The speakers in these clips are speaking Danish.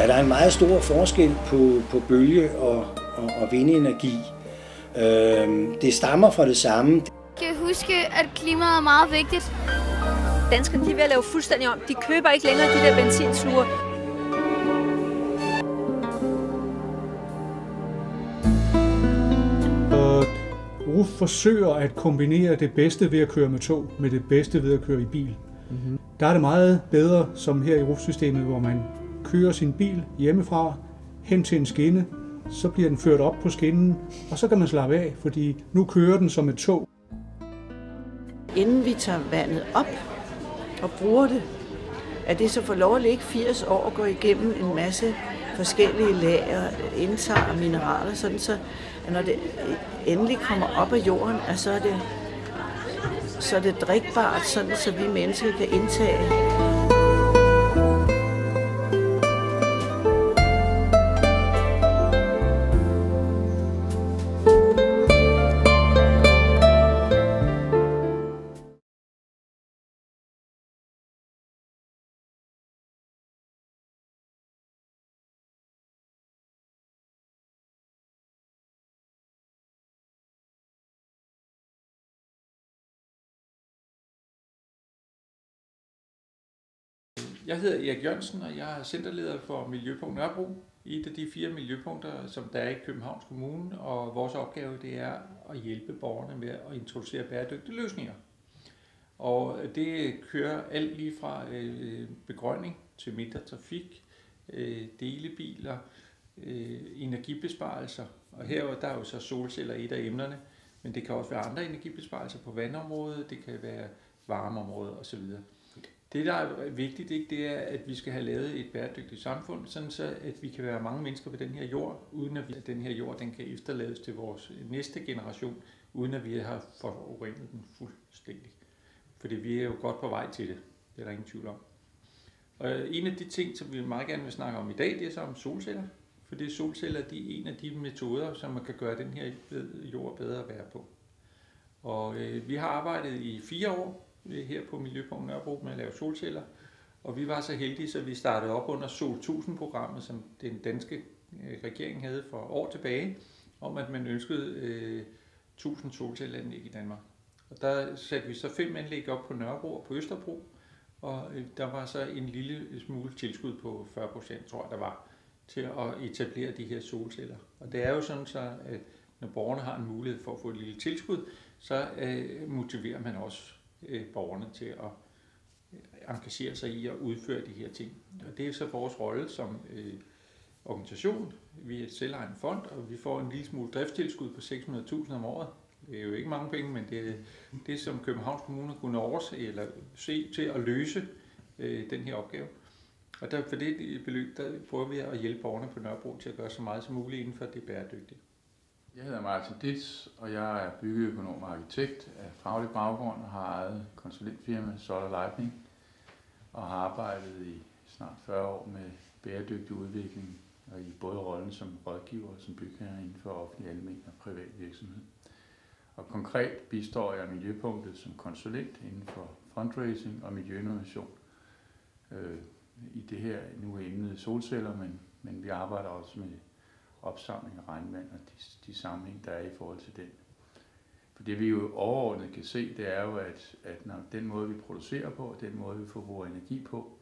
Ja, der er en meget stor forskel på bølge- og vindenergi. Det stammer fra det samme. Jeg kan huske, at klimaet er meget vigtigt. Danskerne de er ved at lave fuldstændig om. De køber ikke længere de der benzinsluger. RUF forsøger at kombinere det bedste ved at køre med tog med det bedste ved at køre i bil. Der er det meget bedre, som her i RUF-systemet, hvor man kører sin bil hjemmefra hen til en skinne, så bliver den ført op på skinnen, og så kan man slappe af, fordi nu kører den som et tog. Inden vi tager vandet op og bruger det, at det så får lov at ligge 80 år og gå igennem en masse forskellige lager, indtager mineraler, sådan så at når det endelig kommer op af jorden, så er det drikbart, sådan så vi mennesker kan indtage. Jeg hedder Erik Jørgensen, og jeg er centerleder for Miljøpunkt Nørrebro. Et af de 4 miljøpunkter, som der er i Københavns Kommune, og vores opgave det er at hjælpe borgerne med at introducere bæredygtige løsninger. Og det kører alt lige fra begrønning til mindre trafik, delebiler, energibesparelser. Og her der er jo så solceller et af emnerne, men det kan også være andre energibesparelser på vandområdet, det kan være varmeområdet osv. Det, der er vigtigt, det er, at vi skal have lavet et bæredygtigt samfund, sådan så at vi kan være mange mennesker på den her jord, uden at den her jord den kan efterlades til vores næste generation, uden at vi har forurenet den fuldstændig. Fordi vi er jo godt på vej til det. Det er der ingen tvivl om. Og en af de ting, som vi meget gerne vil snakke om i dag, det er så om solceller. Fordi solceller de er en af de metoder, som man kan gøre den her jord bedre at være på. Og vi har arbejdet i 4 år her på Miljøpunkt Nørrebro med at lave solceller. Og vi var så heldige, så vi startede op under Sol 1000-programmet, som den danske regering havde for år tilbage, om at man ønskede 1000 solcelleanlæg i Danmark. Og der satte vi så 5 anlæg op på Nørrebro og på Østerbro, og der var så en lille smule tilskud på 40%, tror jeg der var, til at etablere de her solceller. Og det er jo sådan så, at når borgerne har en mulighed for at få et lille tilskud, så motiverer man også borgerne til at engagere sig i at udføre de her ting. Og det er så vores rolle som organisation. Vi er et selvejende fond, og vi får en lille smule driftstilskud på 600.000 om året. Det er jo ikke mange penge, men det er det, som Københavns Kommune kunne overse eller se til at løse den her opgave. Og for det beløb, der prøver vi at hjælpe borgerne på Nørrebro til at gøre så meget som muligt inden for det bæredygtige. Jeg hedder Martin Ditz, og jeg er byggeøkonom og arkitekt af faglig baggrund og har ejet konsulentfirma Solar Lightning og har arbejdet i snart 40 år med bæredygtig udvikling og i både rollen som rådgiver og som bygherre inden for offentlig, almen og privat virksomhed. Og konkret bistår jeg Miljøpunktet som konsulent inden for fundraising og miljøinnovation. I det her nu er emnet solceller, men vi arbejder også med opsamling af regnvand og de sammenhæng, der er i forhold til den. For det vi jo overordnet kan se, det er jo, at når den måde vi producerer på, den måde vi forbruger energi på,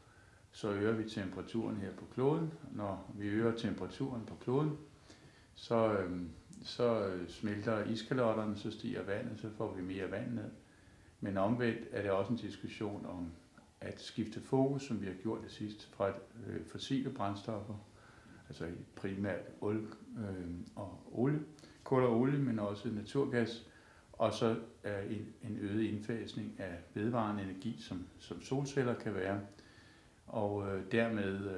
så øger vi temperaturen her på kloden. Når vi øger temperaturen på kloden, så smelter iskalotterne, så stiger vandet, så får vi mere vand ned. Men omvendt er det også en diskussion om at skifte fokus, som vi har gjort det sidste, fra fossile brændstoffer, altså primært kul og olie, men også naturgas, og så en øget indfasning af vedvarende energi, som solceller kan være, og dermed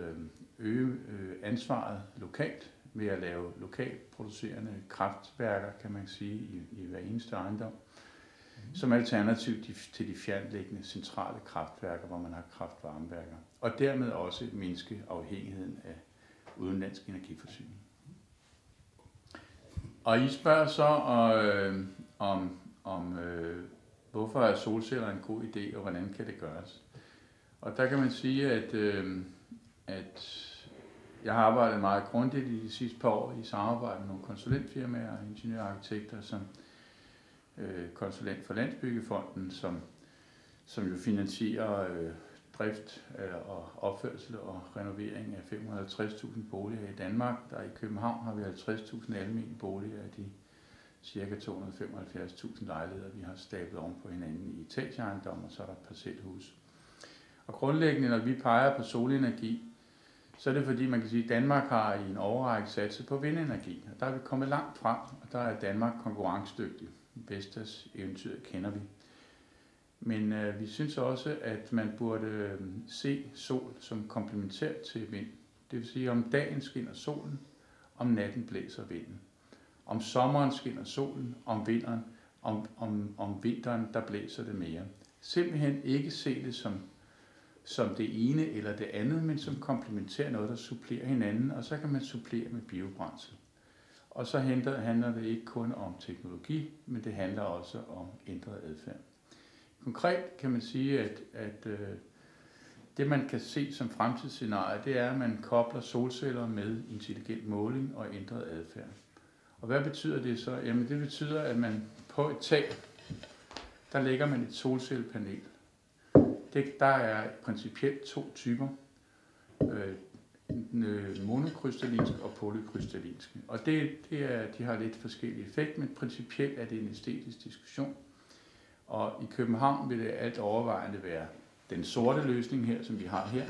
øge ansvaret lokalt ved at lave lokalt producerende kraftværker, kan man sige, i hver eneste ejendom, som alternativ til de fjernliggende centrale kraftværker, hvor man har kraftvarmeværker, og dermed også mindske afhængigheden af udenlandsk energiforsyning. Og I spørger så om hvorfor er solceller en god idé, og hvordan kan det gøres? Og der kan man sige, at Jeg har arbejdet meget grundigt i de sidste par år i samarbejde med nogle konsulentfirmaer og ingeniørarkitekter, som konsulent for Landsbyggefonden, som jo finansierer drift og opførsel og renovering af 550.000 boliger i Danmark. Der i København har vi 50.000 almene boliger af de ca. 275.000 lejligheder, vi har stablet oven på hinanden i etageejendomme, og så er der parcelhus. Og grundlæggende, når vi peger på solenergi, så er det fordi, man kan sige, at Danmark har i en årrække satset på vindenergi. Og der er vi kommet langt frem, og der er Danmark konkurrencedygtig. Vestas eventyr kender vi. Men vi synes også, at man burde se sol som komplementær til vind. Det vil sige, om dagen skinner solen, om natten blæser vinden. Om sommeren skinner solen, om vinteren, der blæser det mere. Simpelthen ikke se det som det ene eller det andet, men som komplementær noget, der supplerer hinanden, og så kan man supplere med biobrændsel. Og så handler det ikke kun om teknologi, men det handler også om ændret adfærd. Konkret kan man sige, at det man kan se som fremtidsscenarie, det er, at man kobler solceller med intelligent måling og ændret adfærd. Og hvad betyder det så? Jamen det betyder, at man på et tag, der lægger man et solcellepanel. Der er principielt 2 typer, monokrystallinsk og polykrystallinsk. Og de har lidt forskellige effekt, men principielt er det en æstetisk diskussion. Og i København vil det alt overvejende være den sorte løsning her, som vi har her,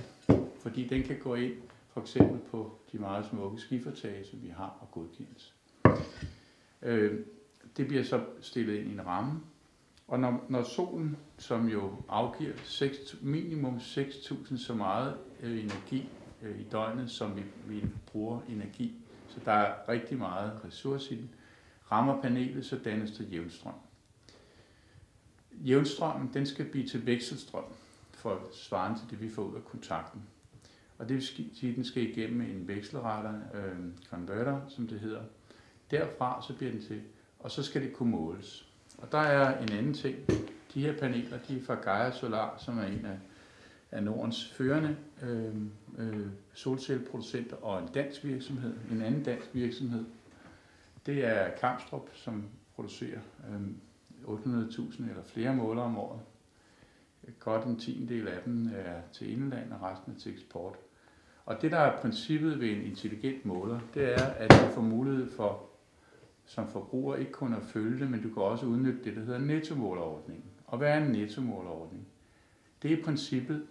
fordi den kan gå ind for eksempel på de meget smukke skifertage, som vi har og godkendes. Det bliver så stillet ind i en ramme, og når solen, som jo afgiver minimum 6.000 så meget energi i døgnet, som vi bruger energi, så der er rigtig meget ressource i den, rammer panelet, så dannes der jævnstrøm. Jævnstrømmen, den skal blive til vekselstrøm, for svarende til det, vi får ud af kontakten. Og det vil sige, at den skal igennem en vekselretter, converter, som det hedder. Derfra så bliver den til, og så skal det kunne måles. Og der er en anden ting. De her paneler, de er fra Gaia Solar, som er en af Nordens førende solcelleproducenter og en dansk virksomhed. En anden dansk virksomhed, det er Kamstrup, som producerer 800.000 eller flere målere om året. Godt en 10% af dem er til indland, og resten er til eksport. Og det, der er princippet ved en intelligent måler, det er, at du får mulighed for, som forbruger, ikke kun at følge det, men du kan også udnytte det, der hedder nettomålerordningen. Og hvad er en nettomålerordning? Det er i princippet,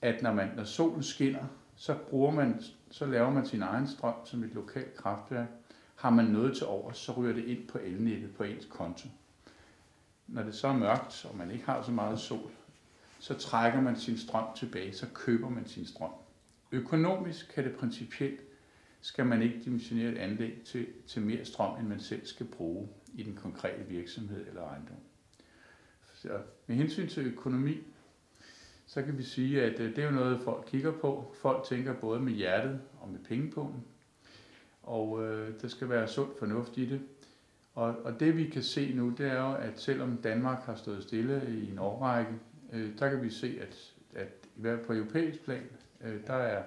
at når solen skinner, så laver man sin egen strøm som et lokalt kraftværk. Har man noget til overs, så ryger det ind på elnettet på ens konto. Når det så er mørkt, og man ikke har så meget sol, så trækker man sin strøm tilbage, så køber man sin strøm. Økonomisk kan det principielt, skal man ikke dimensionere et anlæg til mere strøm, end man selv skal bruge i den konkrete virksomhed eller ejendom. Så med hensyn til økonomi, så kan vi sige, at det er jo noget, folk kigger på. Folk tænker både med hjertet og med pengepungen, og der skal være sund fornuft i det. Og det vi kan se nu, det er jo, at selvom Danmark har stået stille i en årrække, der kan vi se, at i hvert fald på europæisk plan, der er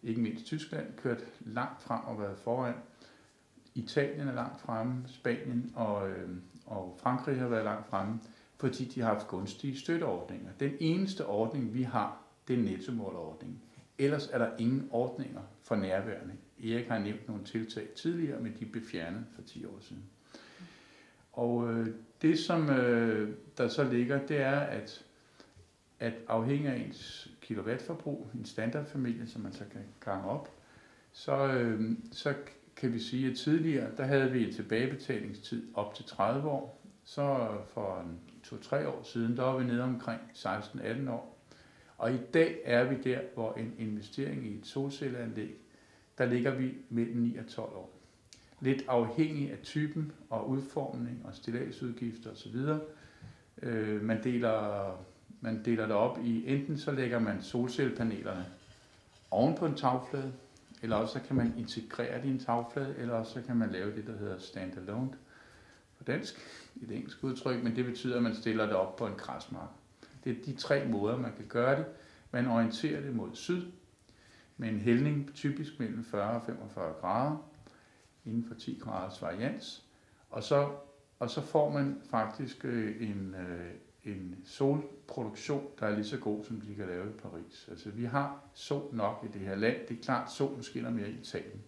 ikke mindst Tyskland kørt langt frem og været foran. Italien er langt fremme, Spanien og Frankrig har været langt fremme, fordi de har haft gunstige støtteordninger. Den eneste ordning, vi har, det er nettomålerordningen. Ellers er der ingen ordninger for nærværende. Erik har nævnt nogle tiltag tidligere, men de blev fjernet for 10 år siden. Og det, som der så ligger, det er, at afhængig af ens kilowattforbrug, en standardfamilie, som man så kan gange op, så kan vi sige, at tidligere, der havde vi en tilbagebetalingstid op til 30 år. Så for 2-3 år siden, der var vi nede omkring 16-18 år. Og i dag er vi der, hvor en investering i et solcelleanlæg, der ligger vi mellem 9 og 12 år. Lidt afhængig af typen og udformning og stilladsudgifter osv. Man deler det op i, enten så lægger man solcellepanelerne oven på en tagflade, eller også så kan man integrere det i en tagflade, eller også så kan man lave det, der hedder standalone på dansk, et engelsk udtryk, men det betyder, at man stiller det op på en græsmark. Det er de 3 måder, man kan gøre det. Man orienterer det mod syd. med en hældning typisk mellem 40 og 45 grader, inden for 10 graders varians. Og så får man faktisk en solproduktion, der er lige så god, som de kan lave i Paris. Altså vi har sol nok i det her land. Det er klart, solen skinner mere i Italien.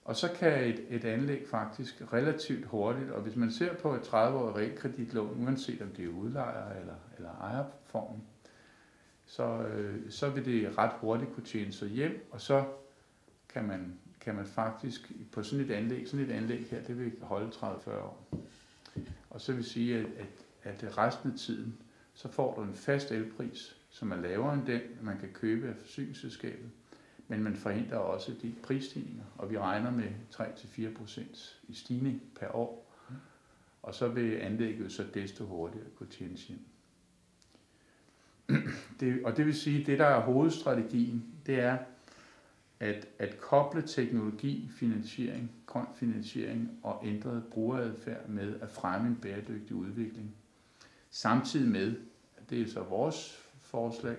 Og så kan et anlæg faktisk relativt hurtigt, og hvis man ser på et 30-årigt realkreditlån, uanset om det er udlejer eller ejerformen, så vil det ret hurtigt kunne tjene sig hjem, og så kan man faktisk på sådan et anlæg her, det vil holde 30-40 år. Og så vil sige, at resten af tiden, så får du en fast elpris, som er lavere end den, man kan købe af forsyningsselskabet, men man forhindrer også de prisstigninger, og vi regner med 3-4% i stigning per år, og så vil anlægget så desto hurtigere kunne tjenes hjem. Det vil sige, at det, der er hovedstrategien, det er at koble teknologi, finansiering, grøn finansiering og ændret brugeradfærd med at fremme en bæredygtig udvikling. Samtidig med, det er så vores forslag,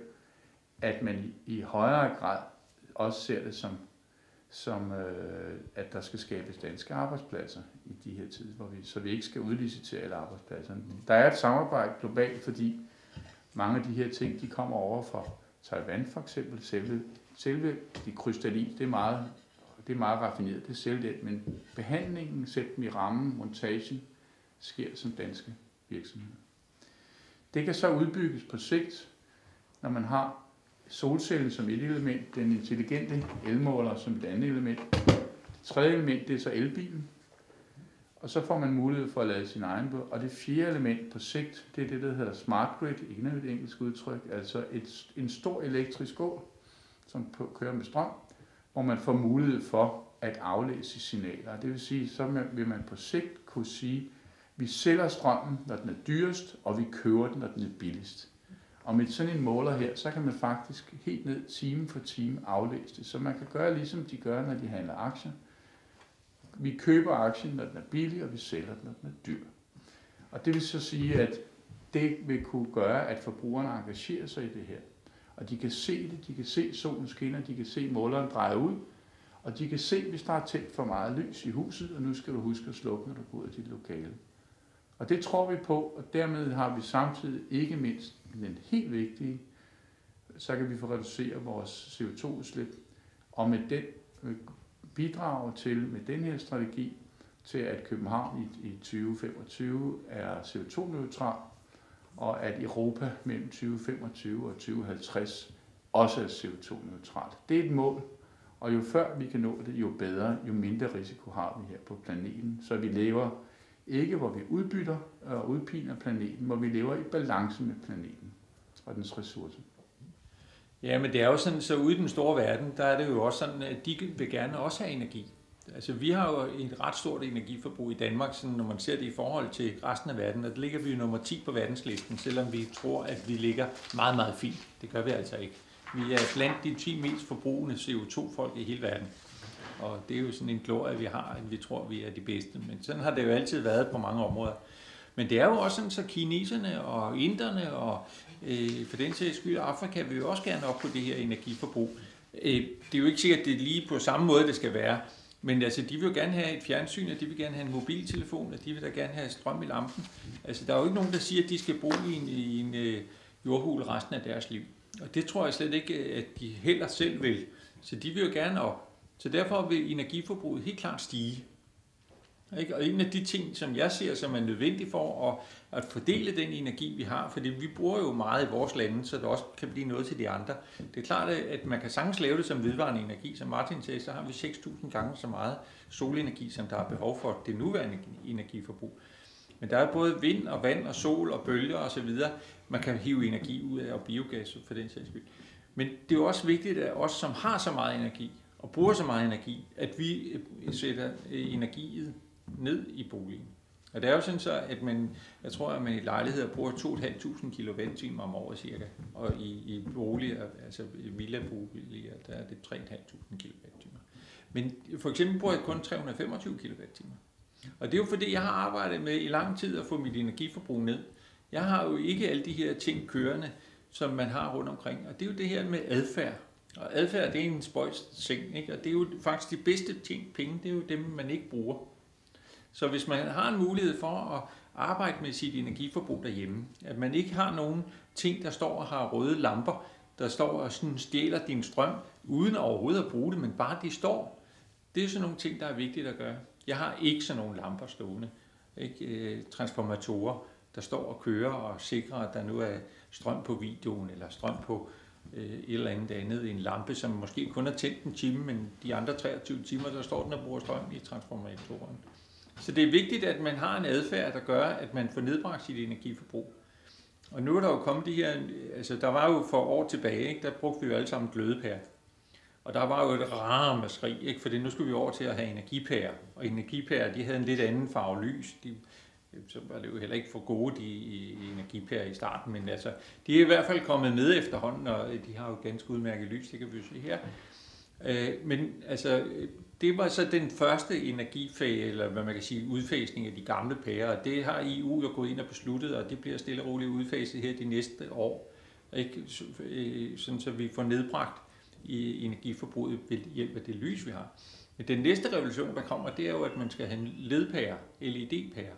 at man i højere grad også ser det som at der skal skabes danske arbejdspladser i de her tider, så vi ikke skal udlicitere alle arbejdspladserne. Der er et samarbejde globalt, fordi mange af de her ting, de kommer over fra Taiwan for eksempel. Selve de krystallin, det er meget raffineret, det er selvlet, men behandlingen, sæt dem i rammen, montagen, sker som danske virksomheder. Det kan så udbygges på sigt, når man har solcellen som et element, den intelligente elmåler som et andet element. Det tredje element, det er så elbilen, og så får man mulighed for at lade sin egen på. Og det fjerde element på sigt, det er det, der hedder smart grid, ikke et engelsk udtryk, altså en stor elektrisk ål, som kører med strøm, hvor man får mulighed for at aflæse signaler. Det vil sige, så vil man på sigt kunne sige, vi sælger strømmen, når den er dyrest, og vi køber den, når den er billigst. Og med sådan en måler her, så kan man faktisk helt ned time for time aflæse det. Så man kan gøre ligesom de gør, når de handler aktier. Vi køber aktien, når den er billig, og vi sælger den, når den er dyr. Og det vil så sige, at det vil kunne gøre, at forbrugerne engagerer sig i det her. Og de kan se det, de kan se solen skinner, de kan se måleren dreje ud, og de kan se, hvis der er tændt for meget lys i huset, og nu skal du huske at slukke, når du går ud af dit lokale. Og det tror vi på, og dermed har vi samtidig ikke mindst den helt vigtige, så kan vi få reduceret vores CO2-udslip, og med den bidrager til, med den her strategi, til at København i 2025 er CO2-neutral, og at Europa mellem 2025 og 2050 også er CO2-neutralt. Det er et mål, og jo før vi kan nå det, jo bedre, jo mindre risiko har vi her på planeten, så vi lever ikke, hvor vi udbytter og udpiner planeten, hvor vi lever i balance med planeten og dens ressourcer. Ja, men det er jo sådan, så ude i den store verden, der er det jo også sådan, at de vil gerne også have energi. Altså vi har jo et ret stort energiforbrug i Danmark, sådan, når man ser det i forhold til resten af verden, og der ligger vi jo nummer 10 på verdenslisten, selvom vi tror, at vi ligger meget, meget fint. Det gør vi altså ikke. Vi er blandt de 10 mest forbrugende CO2-folk i hele verden. Og det er jo sådan en glorie, vi har, at vi tror, vi er de bedste. Men sådan har det jo altid været på mange områder. Men det er jo også sådan, så kineserne og inderne og for den sags skyld Afrika vil jo også gerne op på det her energiforbrug. Det er jo ikke sikkert, at det er lige på samme måde, det skal være. Men altså, de vil jo gerne have et fjernsyn, og de vil gerne have en mobiltelefon, og de vil da gerne have strøm i lampen. Altså, der er jo ikke nogen, der siger, at de skal bo i en jordhule resten af deres liv. Og det tror jeg slet ikke, at de heller selv vil. Så de vil jo gerne op. Så derfor vil energiforbruget helt klart stige. Og en af de ting, som jeg ser, som er nødvendig for at fordele den energi, vi har, fordi vi bruger jo meget i vores lande, så det også kan blive noget til de andre. Det er klart, at man kan sagtens lave det som vedvarende energi. Som Martin sagde, så har vi 6.000 gange så meget solenergi, som der er behov for det nuværende energiforbrug. Men der er både vind og vand og sol og bølger osv. Man kan hive energi ud af, og biogas for den sags skyld. Men det er jo også vigtigt, at os, som har så meget energi og bruger så meget energi, at vi sætter energiet ned i boligen. Og det er jo sådan så, at jeg tror, at man i lejligheder bruger 2.500 kWh om året cirka, og i boliger, altså i villaboliger, der er det 3.500 kWh. Men for eksempel bruger jeg kun 325 kWh. Og det er jo fordi, jeg har arbejdet med i lang tid at få mit energiforbrug ned. Jeg har jo ikke alle de her ting kørende, som man har rundt omkring. Og det er jo det her med adfærd. Og adfærd, det er en spøjs ting, ikke? Og det er jo faktisk de bedste penge, det er jo dem, man ikke bruger. Så hvis man har en mulighed for at arbejde med sit energiforbrug derhjemme, at man ikke har nogen ting, der står og har røde lamper, der står og sådan stjæler din strøm, uden overhovedet at bruge det, men bare de står. Det er sådan nogle ting, der er vigtigt at gøre. Jeg har ikke sådan nogle lamper stående, ikke? Transformatorer, der står og kører og sikrer, at der nu er strøm på videoen, eller strøm på et eller andet, en lampe, som måske kun har tændt en time, men de andre 23 timer, der står den og bruger strøm i transformatoren. Så det er vigtigt, at man har en adfærd, der gør, at man får nedbragt sit energiforbrug. Og nu er der jo kommet de her, altså der var jo for år tilbage, ikke, der brugte vi jo alle sammen glødepærer. Og der var jo et ramaskrig, ikke, fordi nu skulle vi over til at have energipærer. Og energipærer, de havde en lidt anden farve lys. Så var det jo heller ikke for gode, de energipærer i starten, men altså, de er i hvert fald kommet med efterhånden, og de har jo ganske udmærket lys, det kan vi jo se her. Men altså, det var så den første energifag, eller hvad man kan sige, udfasning af de gamle pærer, og det har EU jo gået ind og besluttet, og det bliver stille og roligt udfaset her de næste år, ikke? Sådan så vi får nedbragt i energiforbruget ved hjælp af det lys, vi har. Men den næste revolution, der kommer, det er jo, at man skal have ledpærer, LED-pærer.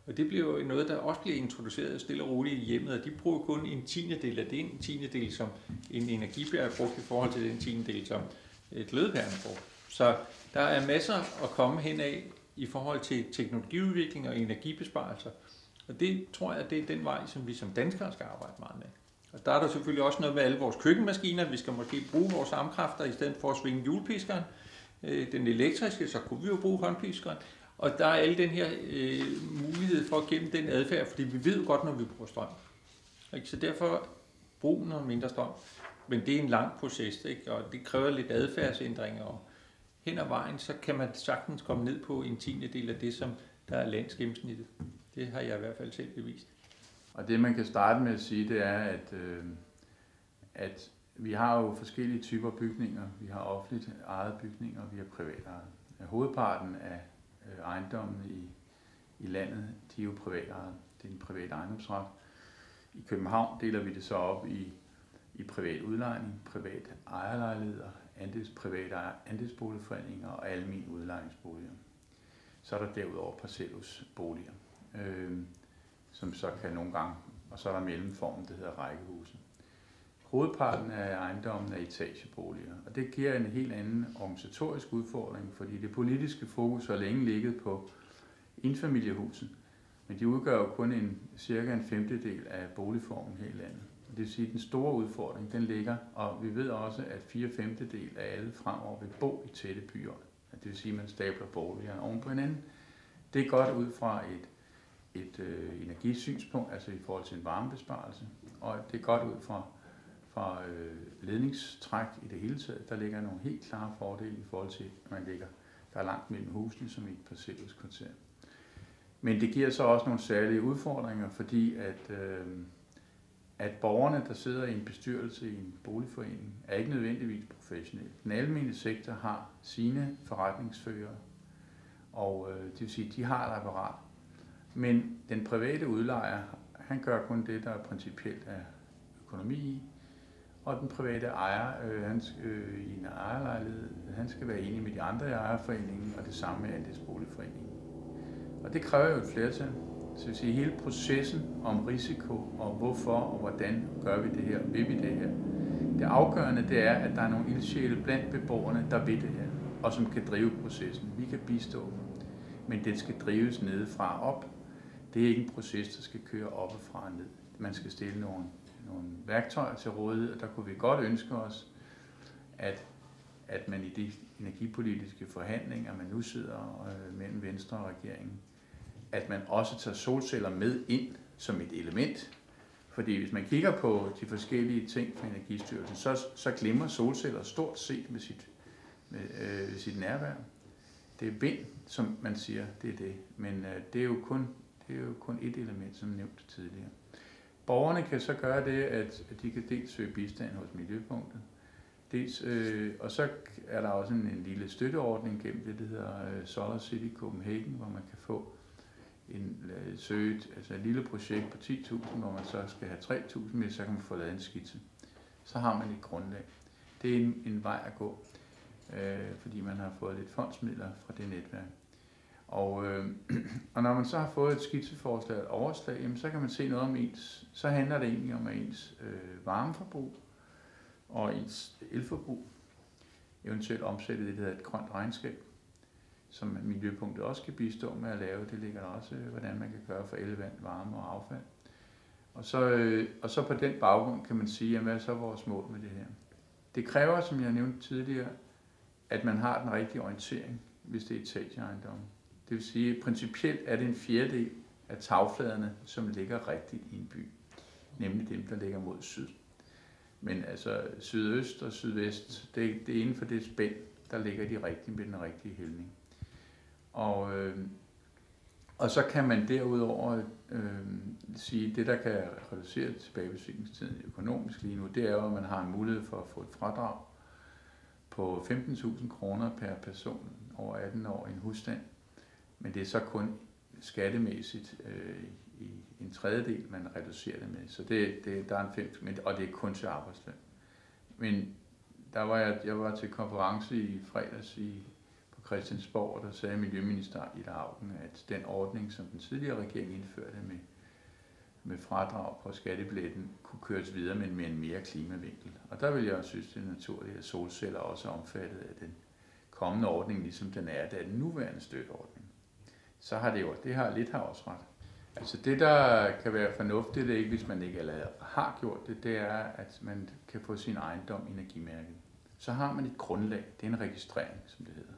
Og det bliver jo noget, der også bliver introduceret stille og roligt i hjemmet, og de bruger kun en tiendedel af det, en tiendedel som en energipære er brugt i forhold til den tiendedel, som glødepæren er brugt. Så der er masser at komme hen af i forhold til teknologiudvikling og energibesparelser. Og det tror jeg, det er den vej, som vi som danskere skal arbejde meget med. Og der er der selvfølgelig også noget med alle vores køkkenmaskiner. Vi skal måske bruge vores armkræfter i stedet for at svinge hjulpiskeren. Den elektriske, så kunne vi jo bruge håndpiskeren. Og der er alle den her mulighed for at gemme den adfærd, fordi vi ved jo godt, når vi bruger strøm. Ikke? Så derfor brug noget mindre strøm. Men det er en lang proces, ikke? Og det kræver lidt adfærdsændringer. Og hen ad vejen, så kan man sagtens komme ned på en tiendedel af det, som der er landsgennemsnittet. Det har jeg i hvert fald selv bevist. Og det man kan starte med at sige, det er, at vi har jo forskellige typer bygninger. Vi har offentligt ejede bygninger, og vi har privat ejede. Hovedparten af ejendommene i landet, de er jo privat ejet. Det er en privat ejendomsret. I København deler vi det så op i privat udlejning, privat ejerlejligheder, private andelsboligforeninger og almene udlejningsboliger. Så er der derudover parcelhusboliger, som så kan nogle gange, og så er der mellemformen, der hedder rækkehuse. Hovedparten af ejendommen er etageboliger, og det giver en helt anden organisatorisk udfordring, fordi det politiske fokus har længe ligget på enfamiliehuset, men de udgør jo kun cirka en femtedel af boligformen her i landet. Det vil sige, at den store udfordring, den ligger, og vi ved også, at 4/5 af alle fremover vil bo i tætte byer. Det vil sige, at man stabler boligerne oven på hinanden. Det er godt ud fra et energisynspunkt, altså i forhold til en varmebesparelse, og det er godt ud fra ledningstræk i det hele taget. Der ligger nogle helt klare fordele i forhold til, at der er langt mellem husene, som i et parcelhuskvarter. Men det giver så også nogle særlige udfordringer, fordi at borgerne, der sidder i en bestyrelse i en boligforening, er ikke nødvendigvis professionelle. Den almene sektor har sine forretningsførere, og det vil sige, at de har et apparat. Men den private udlejer, han gør kun det, der er principielt af økonomi i, og den private ejer i en ejerlejlighed, han skal være enig med de andre i ejerforeningen, og det samme med andelsboligforeningen. Og det kræver jo et flertal. Så det vil sige, hele processen om risiko, og hvorfor og hvordan gør vi det her, vil vi det her. Det afgørende, det er, at der er nogle ildsjæle blandt beboerne, der vil det her, og som kan drive processen. Vi kan bistå dem, men den skal drives nedefra og op. Det er ikke en proces, der skal køre oppefra og ned. Man skal stille nogle værktøjer til rådighed, og der kunne vi godt ønske os, at man i de energipolitiske forhandlinger, man nu sidder mellem Venstre og regeringen, at man også tager solceller med ind som et element. Fordi hvis man kigger på de forskellige ting fra Energistyrelsen, så glemmer solceller stort set med sit nærvær. Det er vind, som man siger, det er det. Men det er jo kun et element, som nævnt tidligere. Borgerne kan så gøre det, at de kan dels søge bistand hos Miljøpunktet, og så er der også en lille støtteordning gennem det, der hedder Solar City Copenhagen, hvor man kan få søge et lille projekt på 10.000, hvor man så skal have 3.000 med, så kan man få lavet en skitse. Så har man et grundlag. Det er en vej at gå, fordi man har fået lidt fondsmidler fra det netværk. Og når man så har fået et skitseforslag og et overslag, jamen, så kan man se noget om så handler det egentlig om ens varmeforbrug og ens elforbrug. Eventuelt omsætte det, der hedder et grønt regnskab, som Miljøpunktet også kan bistå med at lave. Det ligger der også, hvordan man kan gøre for el, vand, varme og affald. Og så på den baggrund kan man sige, jamen, hvad er så vores mål med det her? Det kræver, som jeg nævnte tidligere, at man har den rigtige orientering, hvis det er etageejendomme. Det vil sige, at principielt er det en fjerdedel af tagfladerne, som ligger rigtigt i en by, nemlig dem, der ligger mod syd. Men altså sydøst og sydvest, det er inden for det spænd, der ligger de rigtige med den rigtige hældning. Og så kan man derudover sige, at det, der kan reducere tilbagebetjeningstiden økonomisk lige nu, det er jo, at man har en mulighed for at få et fradrag på 15.000 kroner per person over 18 år i en husstand. Men det er så kun skattemæssigt i en tredjedel, man reducerer det med. Så der er en 5, og det er kun til arbejdsløn. Men jeg var til konference i fredags på Christiansborg, og der sagde miljøminister Ida Auken, at den ordning, som den tidligere regering indførte med fradrag på skattebilletten, kunne køres videre, men med en mere klimavinkel. Og der vil jeg synes, det er naturligt, at solceller også er omfattet af den kommende ordning, ligesom den er den nuværende støtteordning. Så har det har lidt også ret. Altså det, der kan være fornuftigt, det er ikke, hvis man ikke allerede har gjort det, det er, at man kan få sin ejendom energimærket. Så har man et grundlag, det er en registrering, som det hedder.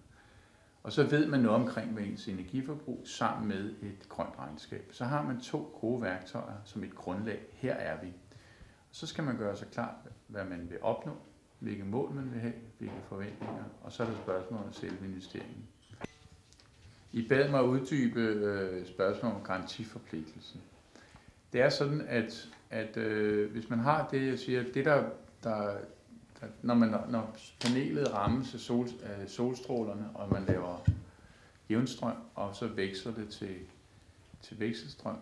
Og så ved man noget omkring med ens energiforbrug sammen med et grønt regnskab. Så har man 2 gode værktøjer som et grundlag. Her er vi. Og så skal man gøre sig klart, hvad man vil opnå, hvilke mål man vil have, hvilke forventninger, og så er der spørgsmål om selve investeringen. I bad mig at uddybe spørgsmål om garantiforpligtelsen. Det er sådan, at hvis man har det, jeg siger, det når panelet rammes af solstrålerne, og man laver jævnstrøm, og så veksler det til vekselstrøm,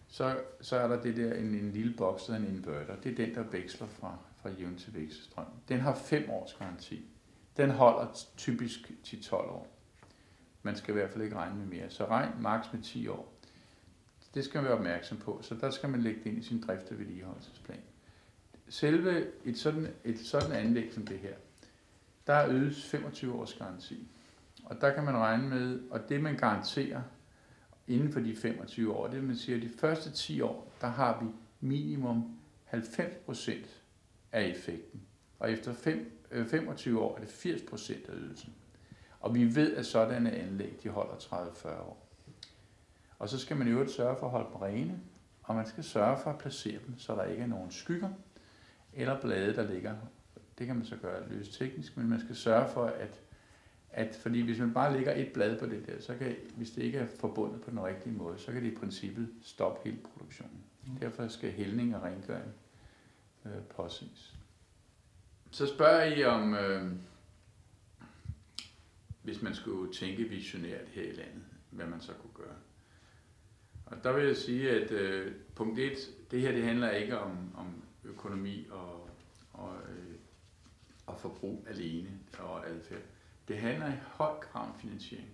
så er der det der en lille boks, der er en inverter. Det er den, der veksler fra jævn til vekselstrøm. Den har 5 års garanti. Den holder typisk 10-12 år. Man skal i hvert fald ikke regne med mere. Så regn maks med 10 år. Det skal man være opmærksom på. Så der skal man lægge det ind i sin drift- og vedligeholdelsesplan. Selve et sådan anlæg som det her, der ydes 25 års garanti. Og der kan man regne med, og det man garanterer inden for de 25 år, det man siger, at de første 10 år, der har vi minimum 90% af effekten. Og efter 25 år er det 80% af ydelsen. Og vi ved, at sådanne anlæg, de holder 30-40 år. Og så skal man i øvrigt sørge for at holde dem rene, og man skal sørge for at placere dem, så der ikke er nogen skygger eller blade, der ligger. Det kan man så gøre løst teknisk, men man skal sørge for, fordi hvis man bare lægger et blad på det der, så kan, hvis det ikke er forbundet på den rigtige måde, så kan det i princippet stoppe hele produktionen. Derfor skal hældning og rengøring påses. Så spørger I om, hvis man skulle tænke visionært her i landet, hvad man så kunne gøre. Og der vil jeg sige, at punkt 1, det her det handler ikke om økonomi og forbrug alene og adfærd. Det handler i høj grad om finansiering.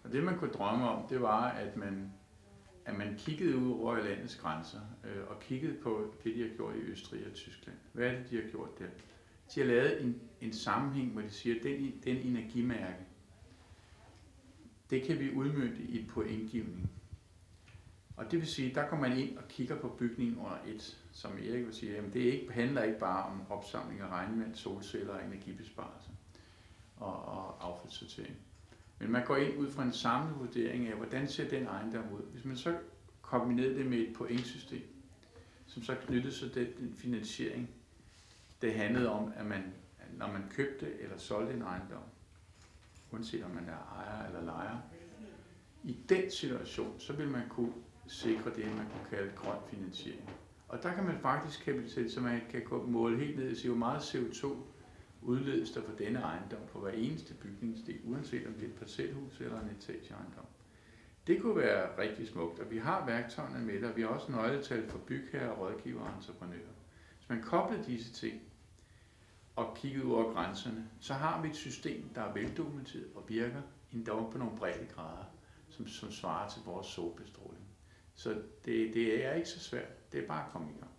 Og det man kunne drømme om, det var, at man kiggede ud over landets grænser og kiggede på det, de har gjort i Østrig og Tyskland. Hvad er det, de har gjort der? De har lavet en sammenhæng, hvor de siger, at den energimærke, det kan vi udmønte i et pointgivning. Og det vil sige, der går man ind og kigger på bygningen under et, som Erik vil sige, at det handler ikke bare om opsamling af regnvand, solceller og energibesparelser og affaldssortering. Men man går ind ud fra en samlet vurdering af, hvordan ser den ejendom ud. Hvis man så kombinerer det med et pointsystem, som så knyttede sig den finansiering, det handlede om, at når man købte eller solgte en ejendom, uanset om man er ejer eller lejer, i den situation, så vil man kunne sikre det, man kunne kalde grøn finansiering. Og der kan man faktisk kapitalisere, så man kan måle helt ned og sige, hvor meget CO2 udledes der for denne ejendom på hver eneste bygningsdel, uanset om det er et parcelhus eller en etageejendom. Det kunne være rigtig smukt, og vi har værktøjerne med det, og vi har også nøgletal for bygherrer, rådgivere og entreprenører. Hvis man kobler disse ting og kigger ud over grænserne, så har vi et system, der er veldokumenteret og virker endda på nogle breddegrader, som svarer til vores solbestråling. Så det er ikke så svært. Det er bare at komme i gang.